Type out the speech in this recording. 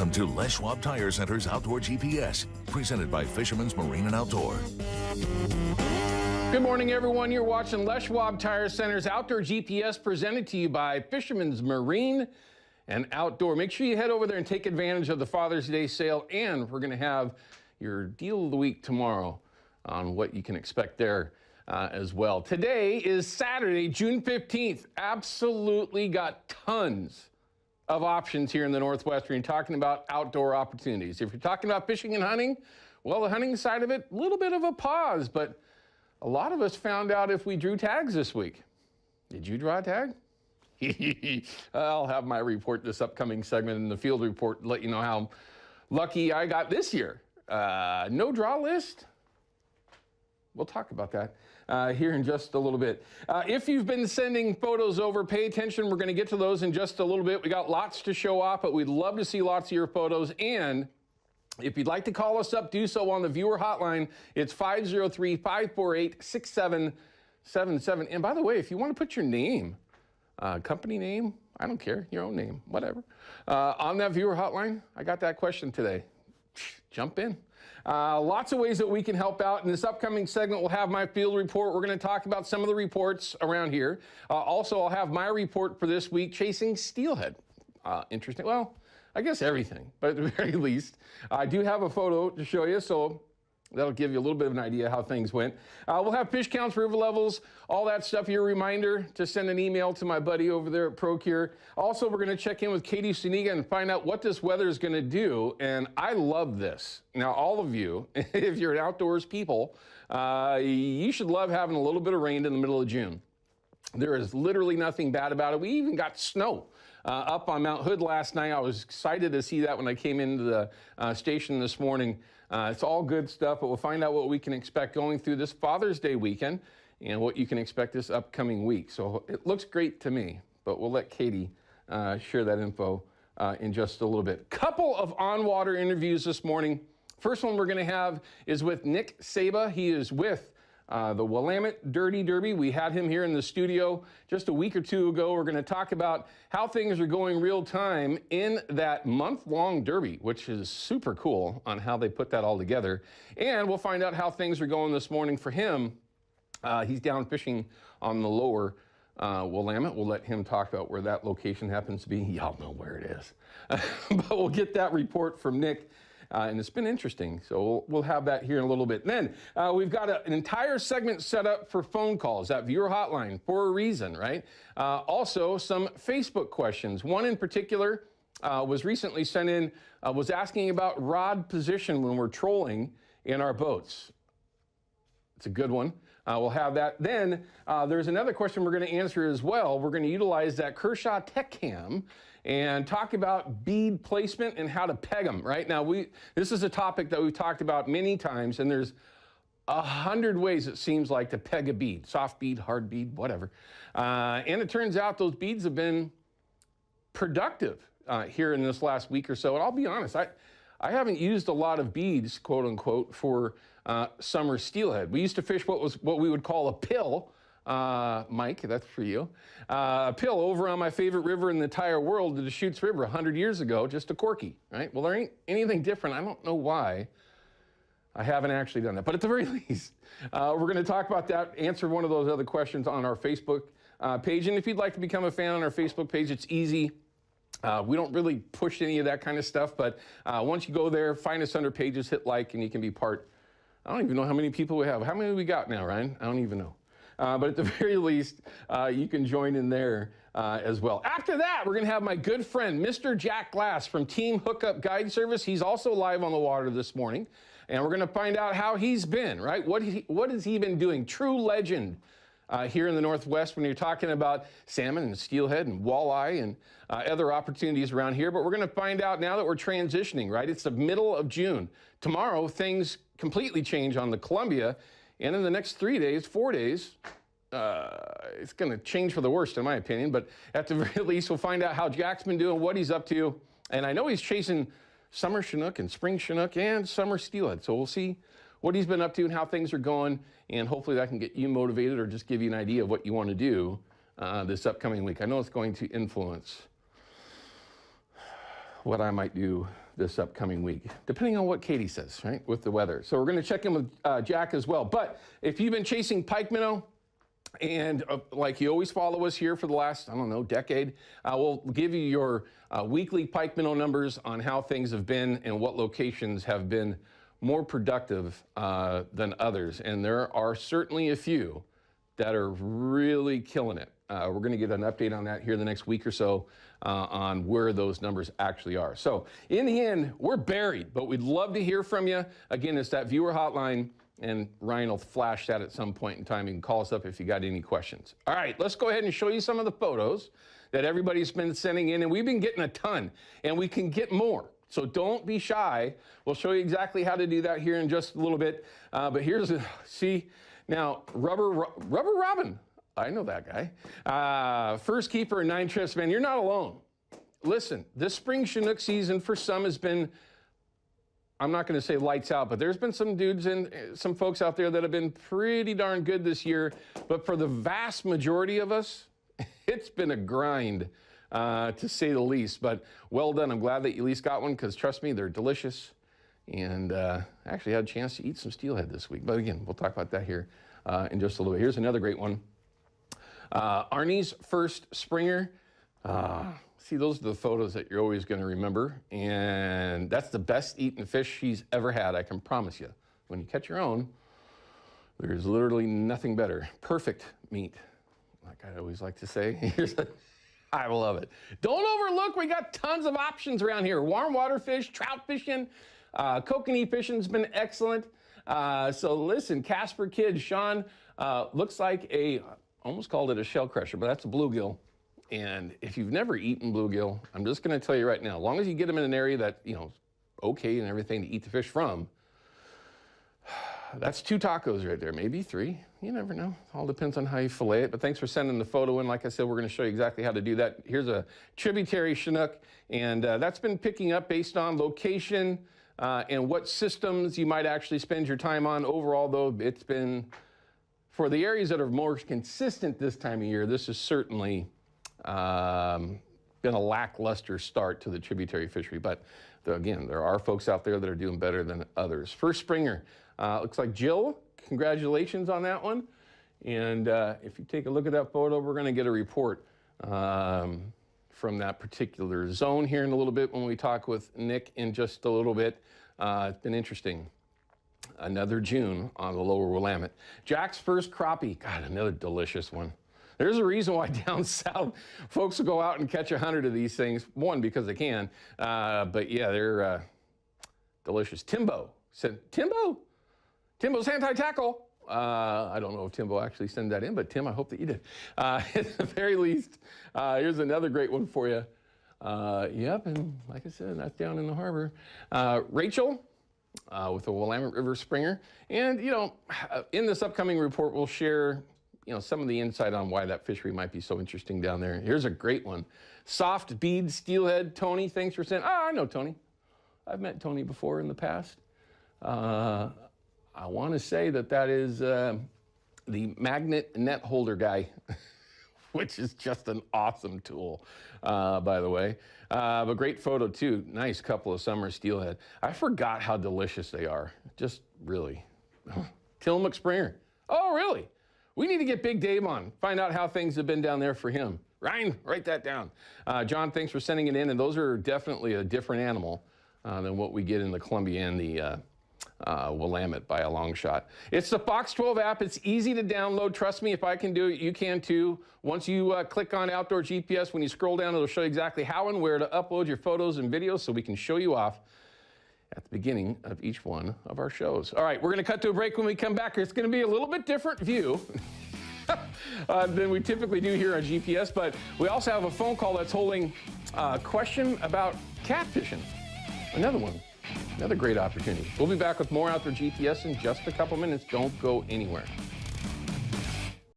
Welcome to Les Schwab Tire Center's Outdoor GPS, presented by Fisherman's Marine and Outdoor. Good morning, everyone. You're watching Les Schwab Tire Center's Outdoor GPS, presented to you by Fisherman's Marine and Outdoor. Make sure you head over there and take advantage of the Father's Day sale, and we're going to have your deal of the week tomorrow on what you can expect there as well. Today is Saturday, June 15th. Absolutely got tons of options here in the Northwest when you're talking about outdoor opportunities. If you're talking about fishing and hunting, well, the hunting side of it, a little bit of a pause, but a lot of us found out if we drew tags this week. Did you draw a tag? I'll have my report this upcoming segment in the field report to let you know how lucky I got this year. No draw list? We'll talk about that here in just a little bit. If you've been sending photos over, pay attention. We're going to get to those in just a little bit. We got lots to show off, but we'd love to see lots of your photos. And if you'd like to call us up, do so on the viewer hotline. It's 503-548-6777. And by the way, if you want to put your name, company name, I don't care, your own name, whatever, on that viewer hotline, I got that question today. Jump in. Lots of ways that we can help out. In this upcoming segment, we'll have my field report. We're going to talk about some of the reports around here. Also, I'll have my report for this week, chasing steelhead. Interesting. Well, I guess everything, but at the very least, I do have a photo to show you, so that'll give you a little bit of an idea how things went. We'll have fish counts, river levels, all that stuff. Your reminder to send an email to my buddy over there at Procure. Also, we're going to check in with Katie Suniga and find out what this weather is going to do. And I love this. Now, all of you, if you're an outdoors people, you should love having a little bit of rain in the middle of June. There is literally nothing bad about it. We even got snow up on Mount Hood last night. I was excited to see that when I came into the station this morning. It's all good stuff, but we'll find out what we can expect going through this Father's Day weekend and what you can expect this upcoming week. So it looks great to me, but we'll let Katie share that info in just a little bit. Couple of on-water interviews this morning. First one we're going to have is with Nick Saba. He is with the Willamette Dirty Derby. We had him here in the studio just a week or two ago. We're going to talk about how things are going real time in that month-long derby, which is super cool on how they put that all together. And we'll find out how things are going this morning for him. He's down fishing on the lower Willamette. We'll let him talk about where that location happens to be. Y'all know where it is. But we'll get that report from Nick. And it's been interesting, so we'll have that here in a little bit. And then we've got an entire segment set up for phone calls, that viewer hotline, for a reason, right? Also, some Facebook questions. One in particular was recently sent in, was asking about rod position when we're trolling in our boats. It's a good one. We'll have that. Then there's another question we're going to answer as well. We're going to utilize that Kershaw Tech Cam and talk about bead placement and how to peg them. Right now, this is a topic that we've talked about many times, and there's 100 ways it seems like to peg a bead, soft bead, hard bead, whatever. And it turns out those beads have been productive here in this last week or so. And I'll be honest, I haven't used a lot of beads, quote unquote, for summer steelhead. We used to fish what we would call a pill. Mike, that's for you. A pill over on my favorite river in the entire world, the Deschutes River, 100 years ago, just a corky, right? Well, there ain't anything different. I don't know why I haven't actually done that. But at the very least, we're going to talk about that, answer one of those other questions on our Facebook page. And if you'd like to become a fan on our Facebook page, it's easy. We don't really push any of that kind of stuff, but once you go there, find us under pages, hit like, and you can be part. I don't even know how many people we have. How many we got now, Ryan? I don't even know. But at the very least, you can join in there as well. After that, we're going to have my good friend, Mr. Jack Glass from Team Hookup Guide Service. He's also live on the water this morning, and we're going to find out how he's been, right? What has he been doing? True legend here in the Northwest when you're talking about salmon and steelhead and walleye and other opportunities around here. But we're going to find out now that we're transitioning, right? It's the middle of June. Tomorrow, things completely change on the Columbia. And in the next 4 days, it's going to change for the worst, in my opinion. But at the very least, we'll find out how Jack's been doing, what he's up to. And I know he's chasing summer Chinook and spring Chinook and summer steelhead. So we'll see what he's been up to and how things are going. And hopefully that can get you motivated or just give you an idea of what you want to do this upcoming week. I know it's going to influence what I might do this upcoming week, depending on what Katie says, right, with the weather. So we're going to check in with Jack as well. But if you've been chasing pike minnow, and like you always follow us here for the last, I don't know, decade, we'll give you your weekly pike minnow numbers on how things have been and what locations have been more productive than others. And there are certainly a few that are really killing it. We're going to get an update on that here the next week or so on where those numbers actually are. So in the end, we're buried, but we'd love to hear from you. Again, it's that viewer hotline, and Ryan will flash that at some point in time. You can call us up if you got any questions. All right, let's go ahead and show you some of the photos that everybody's been sending in, and we've been getting a ton, and we can get more. So don't be shy. We'll show you exactly how to do that here in just a little bit. But here's see, now, Rubber Robin. I know that guy. First keeper in 9 trips, man, you're not alone. Listen, this spring Chinook season for some has been, I'm not going to say lights out, but there's been some dudes and some folks out there that have been pretty darn good this year. But for the vast majority of us, it's been a grind, to say the least. But well done. I'm glad that you at least got one, because trust me, they're delicious. And I actually had a chance to eat some steelhead this week. But again, we'll talk about that here in just a little bit. Here's another great one. Arnie's first Springer. See, those are the photos that you're always going to remember. And that's the best eaten fish she's ever had, I can promise you. When you catch your own, there's literally nothing better. Perfect meat, like I always like to say. I love it. Don't overlook, we got tons of options around here. Warm water fish, trout fishing, kokanee fishing's been excellent. So listen, Casper Kids, Sean, looks like almost called it a shell crusher, but that's a bluegill. And if you've never eaten bluegill, I'm just going to tell you right now, as long as you get them in an area that, you know, okay and everything to eat the fish from, that's 2 tacos right there, maybe 3. You never know. All depends on how you fillet it. But thanks for sending the photo in. Like I said, we're going to show you exactly how to do that. Here's a tributary Chinook, and that's been picking up based on location and what systems you might actually spend your time on. Overall, though, it's been, for the areas that are more consistent this time of year, this is certainly been a lackluster start to the tributary fishery. But again, there are folks out there that are doing better than others. First Springer, looks like Jill, congratulations on that one. And if you take a look at that photo, we're going to get a report from that particular zone here in a little bit when we talk with Nick in just a little bit. It's been interesting. Another June on the lower Willamette. Jack's first crappie, God, another delicious one. There's a reason why down south folks will go out and catch 100 of these things. One, because they can, but yeah, they're delicious. Timbo said, Timbo's anti-tackle. I don't know if Timbo actually sent that in, but Tim, I hope that you did. At the very least, here's another great one for you. Yep, and like I said, that's down in the harbor. Rachel with the Willamette River Springer. And, you know, in this upcoming report, we'll share, you know, some of the insight on why that fishery might be so interesting down there. Here's a great one. Soft bead steelhead. Tony, thanks for saying, I know Tony. I've met Tony before in the past. I want to say that is the magnet net holder guy, which is just an awesome tool, by the way. But great photo too. Nice couple of summer steelhead. I forgot how delicious they are. Just really. Tillamook Springer. Oh, really? We need to get Big Dave on, find out how things have been down there for him. Ryan, write that down. John, thanks for sending it in, and those are definitely a different animal than what we get in the Columbia and the Willamette by a long shot. It's the Fox 12 app. It's easy to download. Trust me, if I can do it, you can too. Once you click on Outdoor GPS, when you scroll down, it'll show you exactly how and where to upload your photos and videos so we can show you off at the beginning of each one of our shows. All right, we're going to cut to a break. When we come back, it's going to be a little bit different view than we typically do here on GPS, but we also have a phone call that's holding a question about catfishing. Another one, another great opportunity. We'll be back with more Outdoor GPS in just a couple minutes. Don't go anywhere.